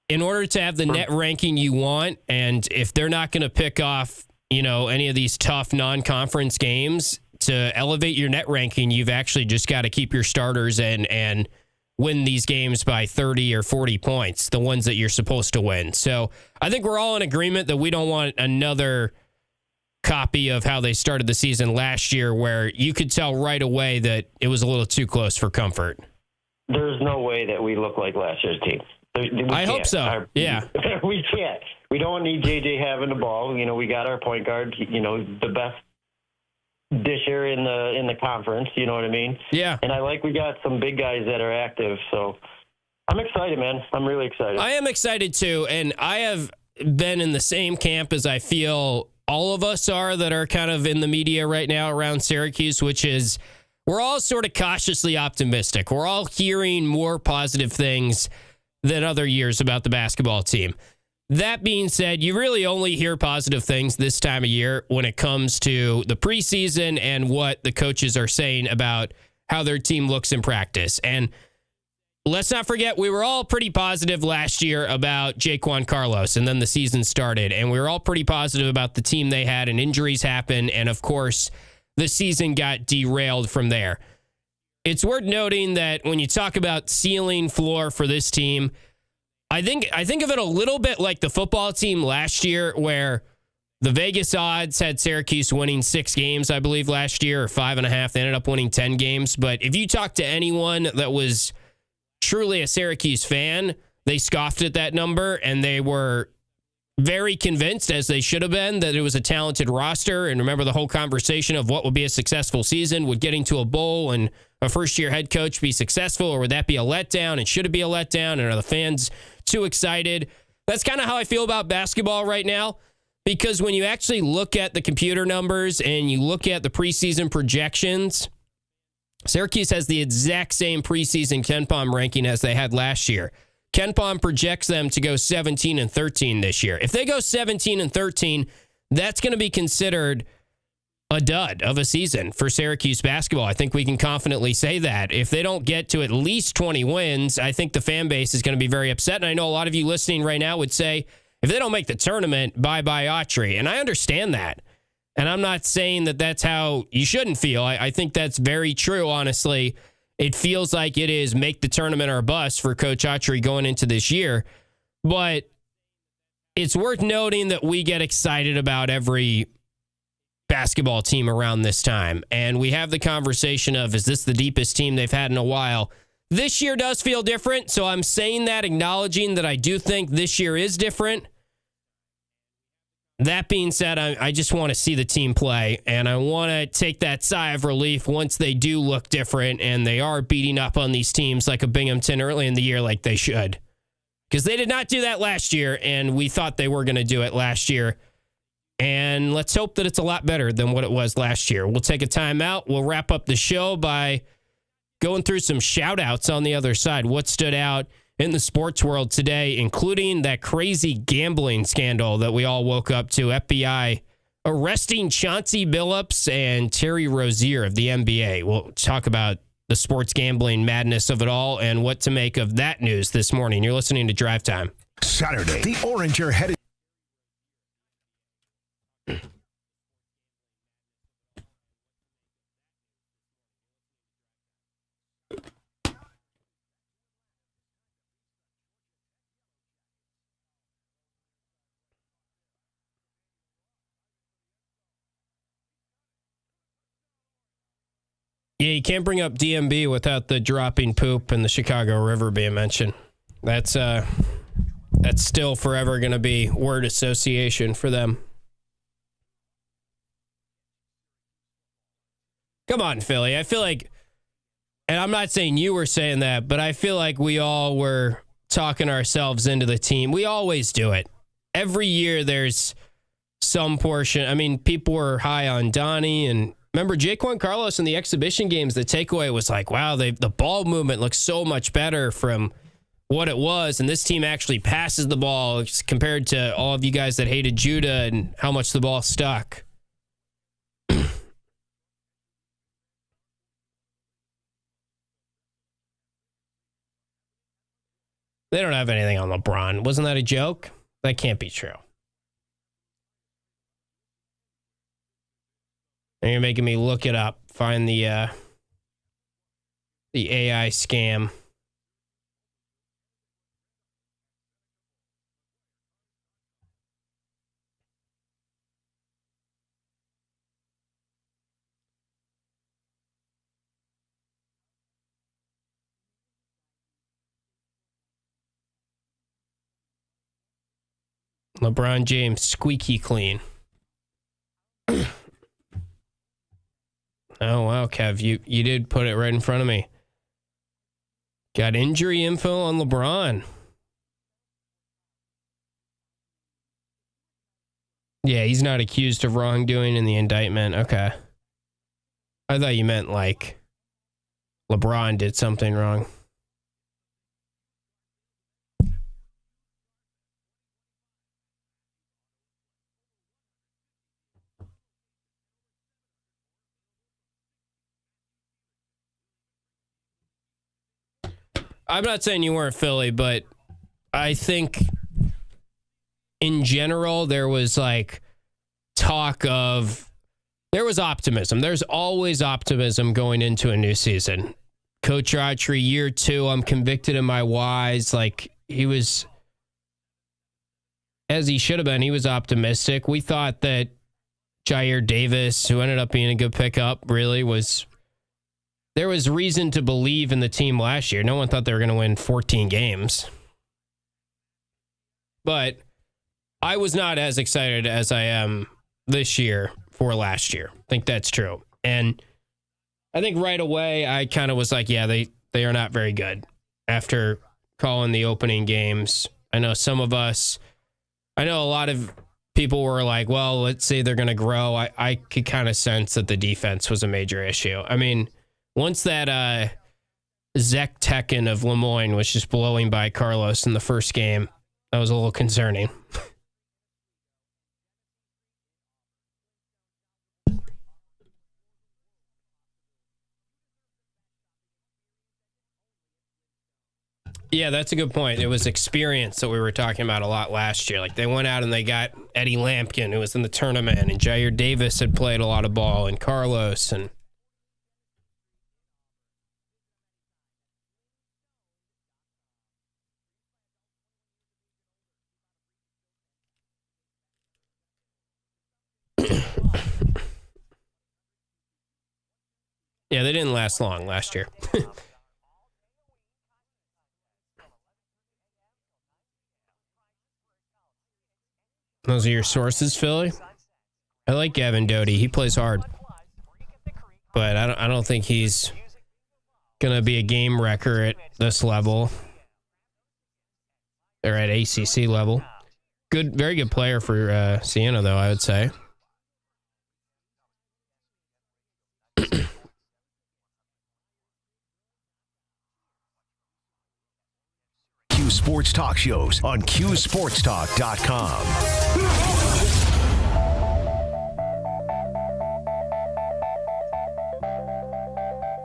in order to have the net ranking you want, and if they're not going to pick off any of these tough non-conference games to elevate your net ranking, you've actually just got to keep your starters and win these games by 30 or 40 points, the ones that you're supposed to win. So I think we're all in agreement that we don't want another copy of how they started the season last year, where you could tell right away that it was a little too close for comfort. There's no way that we look like last year's team. I hope so. Yeah. We can't. We don't need JJ having the ball. We got our point guard, the best disher in the conference, you know what I mean? Yeah. And I like we got some big guys that are active, so I'm excited, man. I'm really excited. I am excited too, and I have been in the same camp as I feel all of us are that are kind of in the media right now around Syracuse, which is we're all sort of cautiously optimistic. We're all hearing more positive things than other years about the basketball team. That being said, you really only hear positive things this time of year when it comes to the preseason and what the coaches are saying about how their team looks in practice. And let's not forget, we were all pretty positive last year about Jaquan Carlos, and then the season started. And we were all pretty positive about the team they had, and injuries happened. And, of course, the season got derailed from there. It's worth noting that when you talk about ceiling floor for this team, I think of it a little bit like the football team last year, where the Vegas odds had Syracuse winning 6 games, I believe, last year, or 5.5. They ended up winning 10 games. But if you talk to anyone that was truly a Syracuse fan, they scoffed at that number, and they were very convinced, as they should have been, that it was a talented roster. And remember the whole conversation of what would be a successful season. Would getting to a bowl and a first-year head coach be successful, or would that be a letdown? And should it be a letdown? And are the fans too excited? That's kind of how I feel about basketball right now, because when you actually look at the computer numbers and you look at the preseason projections, Syracuse has the exact same preseason KenPom ranking as they had last year. KenPom projects them to go 17-13 this year. If they go 17-13, that's going to be considered a dud of a season for Syracuse basketball. I think we can confidently say that. If they don't get to at least 20 wins, I think the fan base is going to be very upset. And I know a lot of you listening right now would say, if they don't make the tournament, bye-bye Autry. And I understand that. And I'm not saying that that's how you shouldn't feel. I think that's very true, honestly. It feels like it is make the tournament or bust for Coach Autry going into this year. But it's worth noting that we get excited about every basketball team around this time. And we have the conversation of, is this the deepest team they've had in a while? This year does feel different. So I'm saying that, acknowledging that I do think this year is different. That being said, I just want to see the team play, and I want to take that sigh of relief once they do look different and they are beating up on these teams like a Binghamton early in the year like they should. Because they did not do that last year, and we thought they were going to do it last year. And let's hope that it's a lot better than what it was last year. We'll take a timeout. We'll wrap up the show by going through some shout-outs on the other side. What stood out in the sports world today, including that crazy gambling scandal that we all woke up to. FBI arresting Chauncey Billups and Terry Rozier of the NBA. We'll talk about the sports gambling madness of it all and what to make of that news this morning. You're listening to Drive Time. Saturday, the Orange are headed. Yeah, you can't bring up DMB without the dropping poop and the Chicago River being mentioned. That's still forever going to be word association for them. Come on, Philly. I feel like, and I'm not saying you were saying that, but I feel like we all were talking ourselves into the team. We always do it. Every year there's some portion. I mean, people were high on Donnie, and remember Jaquan Carlos in the exhibition games, the takeaway was like, wow, the ball movement looks so much better from what it was. And this team actually passes the ball compared to all of you guys that hated Judah and how much the ball stuck. They don't have anything on LeBron. Wasn't that a joke? That can't be true. And you're making me look it up. Find the AI scam. LeBron James, squeaky clean. Oh, wow, Kev, you did put it right in front of me. Got injury info on LeBron. Yeah, he's not accused of wrongdoing in the indictment. Okay. I thought you meant like LeBron did something wrong. I'm not saying you weren't Philly, but I think in general there was like talk of, there was optimism. There's always optimism going into a new season. Coach Autry, year 2, I'm convicted in my whys. Like, he was, as he should have been, he was optimistic. We thought that Jair Davis, who ended up being a good pickup, really was, there was reason to believe in the team last year. No one thought they were going to win 14 games. But I was not as excited as I am this year for last year. I think that's true. And I think right away I kind of was like, yeah, they are not very good after calling the opening games. I know some of us, I know a lot of people were like, well, let's say they're going to grow. I could kind of sense that the defense was a major issue. I mean, once that Zach Tekken of Lemoyne was just blowing by Carlos in the first game, that was a little concerning. Yeah, that's a good point. It was experience that we were talking about a lot last year. Like, they went out and they got Eddie Lampkin, who was in the tournament, and Jair Davis had played a lot of ball, and Carlos, and yeah, they didn't last long last year. Those are your sources, Philly? I like Gavin Doty. He plays hard. But I don't think he's going to be a game wrecker at this level. Or at ACC level. Good, very good player for Siena, though, I would say. Sports talk shows on QSportsTalk.com.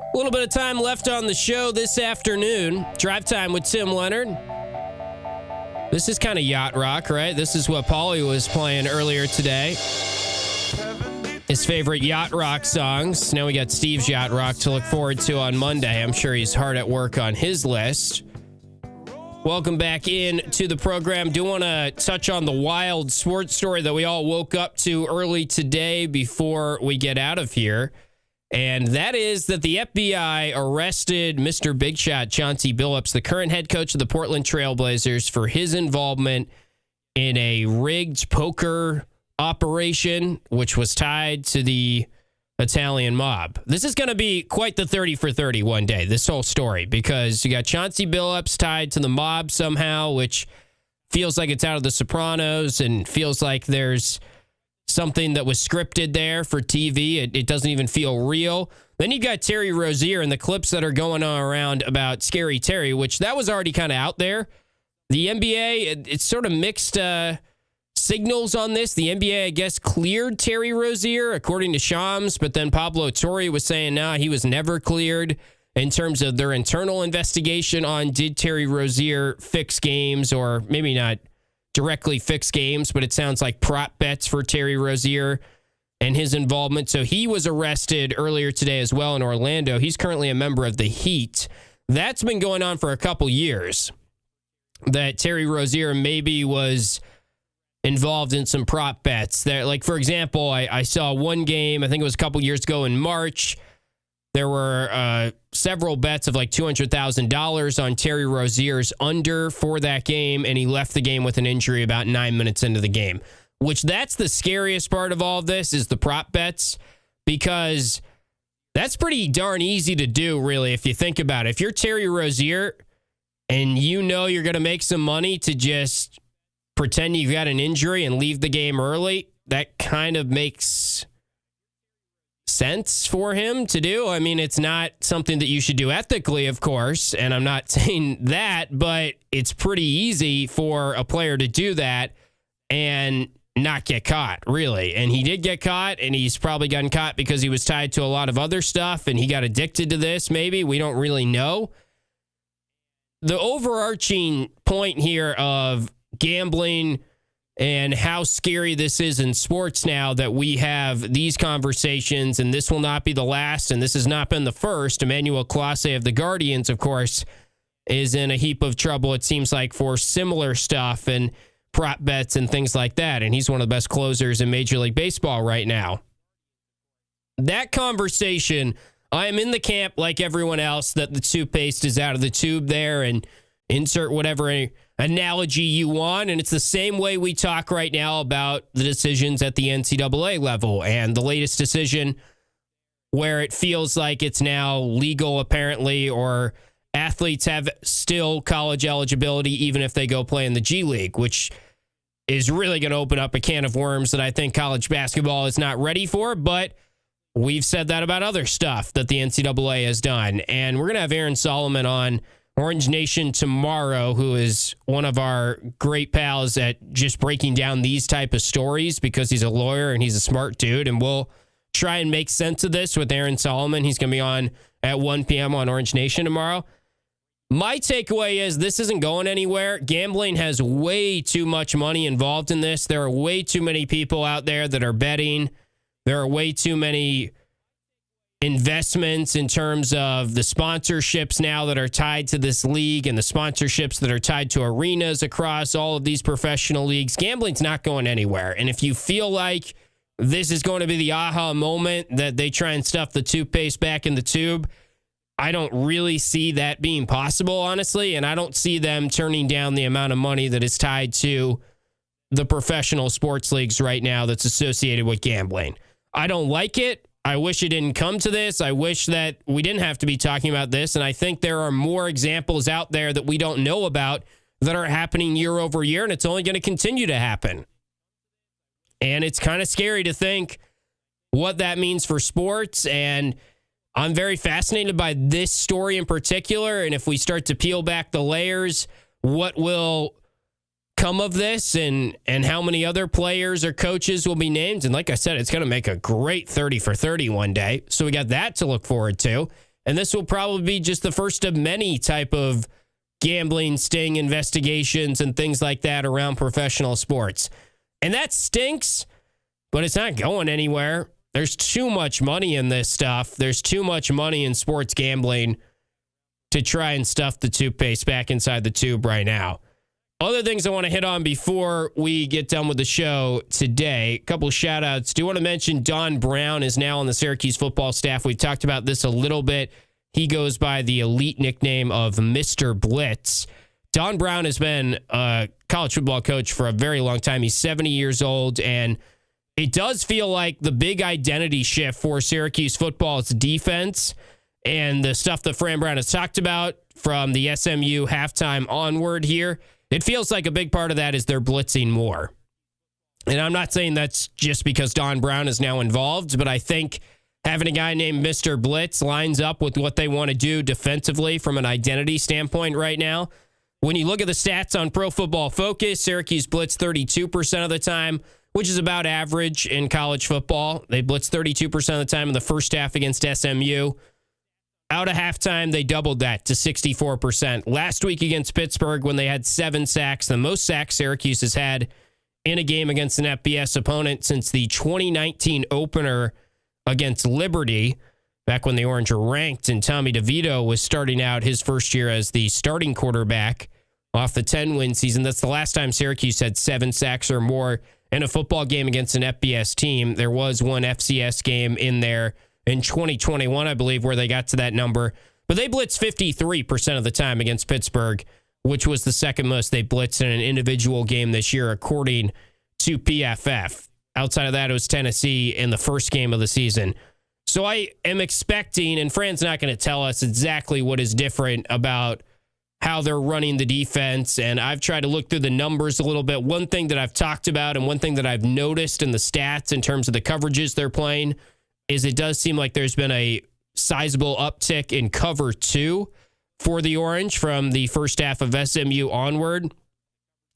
A little bit of time left on the show this afternoon. Drive time with Tim Leonard. This is kind of yacht rock, right? This is what Paulie was playing earlier today. His favorite yacht rock songs. Now we got Steve's yacht rock to look forward to on Monday. I'm sure he's hard at work on his list. Welcome back in to the program. Do want to touch on the wild sports story that we all woke up to early today before we get out of here. And that is that the FBI arrested Mr. Big Shot Chauncey Billups, the current head coach of the Portland Trail Blazers, for his involvement in a rigged poker operation, which was tied to the Italian mob. This is going to be quite the 30 for 30 one day, this whole story, because you got Chauncey Billups tied to the mob somehow, which feels like it's out of The Sopranos and feels like there's something that was scripted there for TV. It doesn't even feel real. Then you got Terry Rozier and the clips that are going on around about Scary Terry, which that was already kind of out there. The NBA, it's sort of mixed signals on this. The NBA, I guess, cleared Terry Rozier, according to Shams, but then Pablo Torre was saying, he was never cleared in terms of their internal investigation on did Terry Rozier fix games, or maybe not directly fix games, but it sounds like prop bets for Terry Rozier and his involvement. So he was arrested earlier today as well in Orlando. He's currently a member of the Heat. That's been going on for a couple years, that Terry Rozier maybe was involved in some prop bets. There, like, for example, I saw one game, I think it was a couple years ago in March. There were several bets of like $200,000 on Terry Rozier's under for that game, and he left the game with an injury about 9 minutes into the game, which that's the scariest part of all of this, is the prop bets, because that's pretty darn easy to do, really, if you think about it. If you're Terry Rozier and you know you're going to make some money to just pretend you've got an injury and leave the game early, that kind of makes sense for him to do. I mean, it's not something that you should do ethically, of course, and I'm not saying that, but it's pretty easy for a player to do that and not get caught, really. And he did get caught, and he's probably gotten caught because he was tied to a lot of other stuff, and he got addicted to this, maybe. We don't really know. the overarching point here of gambling and how scary this is in sports now that we have these conversations, and this will not be the last, and this has not been the first. Emmanuel Clase of the Guardians, of course, is in a heap of trouble, it seems like, for similar stuff and prop bets and things like that, and he's one of the best closers in Major League Baseball right now. That conversation, I am in the camp like everyone else that the toothpaste is out of the tube there, and insert whatever analogy you want. And it's the same way we talk right now about the decisions at the NCAA level and the latest decision where it feels like it's now legal, apparently, or athletes have still college eligibility even if they go play in the G League, which is really going to open up a can of worms that I think college basketball is not ready for. But we've said that about other stuff that the NCAA has done. And we're going to have Aaron Solomon on Orange Nation tomorrow, who is one of our great pals at just breaking down these type of stories because he's a lawyer and he's a smart dude. And we'll try and make sense of this with Aaron Solomon. He's going to be on at 1 p.m. on Orange Nation tomorrow. My takeaway is this isn't going anywhere. Gambling has way too much money involved in this. There are way too many people out there that are betting. There are way too many investments in terms of the sponsorships now that are tied to this league and the sponsorships that are tied to arenas across all of these professional leagues. Gambling's not going anywhere. And if you feel like this is going to be the aha moment that they try and stuff the toothpaste back in the tube, I don't really see that being possible, honestly. And I don't see them turning down the amount of money that is tied to the professional sports leagues right now that's associated with gambling. I don't like it. I wish it didn't come to this. I wish that we didn't have to be talking about this. And I think there are more examples out there that we don't know about that are happening year over year, and it's only going to continue to happen. And it's kind of scary to think what that means for sports. And I'm very fascinated by this story in particular. And if we start to peel back the layers, what will come of this and how many other players or coaches will be named. And like I said, it's going to make a great 30 for 30 one day. So we got that to look forward to. And this will probably be just the first of many type of gambling sting investigations and things like that around professional sports. And that stinks, but it's not going anywhere. There's too much money in this stuff. There's too much money in sports gambling to try and stuff the toothpaste back inside the tube right now. Other things I want to hit on before we get done with the show today. A couple of shout outs. Do want to mention Don Brown is now on the Syracuse football staff. We talked about this a little bit. He goes by the elite nickname of Mr. Blitz. Don Brown has been a college football coach for a very long time. He's 70 years old, and it does feel like the big identity shift for Syracuse football is defense, and the stuff that Fran Brown has talked about from the SMU halftime onward here. It feels like a big part of that is they're blitzing more. And I'm not saying that's just because Don Brown is now involved, but I think having a guy named Mr. Blitz lines up with what they want to do defensively from an identity standpoint right now. When you look at the stats on Pro Football Focus, Syracuse blitzed 32% of the time, which is about average in college football. They blitzed 32% of the time in the first half against SMU. Out of halftime, they doubled that to 64%. Last week against Pittsburgh, when they had 7 sacks, the most sacks Syracuse has had in a game against an FBS opponent since the 2019 opener against Liberty, back when the Orange were ranked, and Tommy DeVito was starting out his first year as the starting quarterback off the 10-win season. That's the last time Syracuse had 7 sacks or more in a football game against an FBS team. There was one FCS game in there in 2021, I believe, where they got to that number. But they blitzed 53% of the time against Pittsburgh, which was the second most they blitzed in an individual game this year, according to PFF. Outside of that, it was Tennessee in the first game of the season. So I am expecting, and Fran's not going to tell us exactly what is different about how they're running the defense, and I've tried to look through the numbers a little bit. One thing that I've talked about and one thing that I've noticed in the stats in terms of the coverages they're playing is it does seem like there's been a sizable uptick in cover 2 for the Orange from the first half of SMU onward.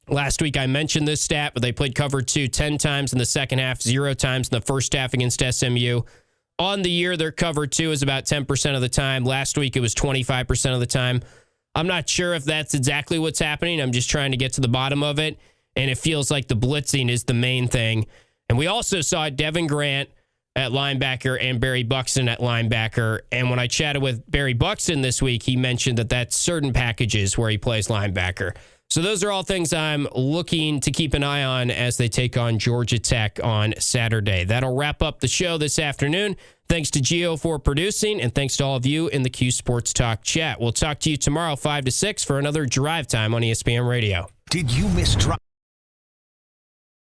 Last week I mentioned this stat, but they played cover 2 10 times in the second half, 0 times in the first half against SMU. On the year, their cover 2 is about 10% of the time. Last week it was 25% of the time. I'm not sure if that's exactly what's happening. I'm just trying to get to the bottom of it. And it feels like the blitzing is the main thing. And we also saw Devin Grant at linebacker and Barry Buxton at linebacker. And when I chatted with Barry Buxton this week, he mentioned that that's certain packages where he plays linebacker. So those are all things I'm looking to keep an eye on as they take on Georgia Tech on Saturday. That'll wrap up the show this afternoon. Thanks to Gio for producing, and thanks to all of you in the Q Sports Talk chat. We'll talk to you tomorrow 5 to 6 for another Drive Time on ESPN Radio. Did you miss Drive?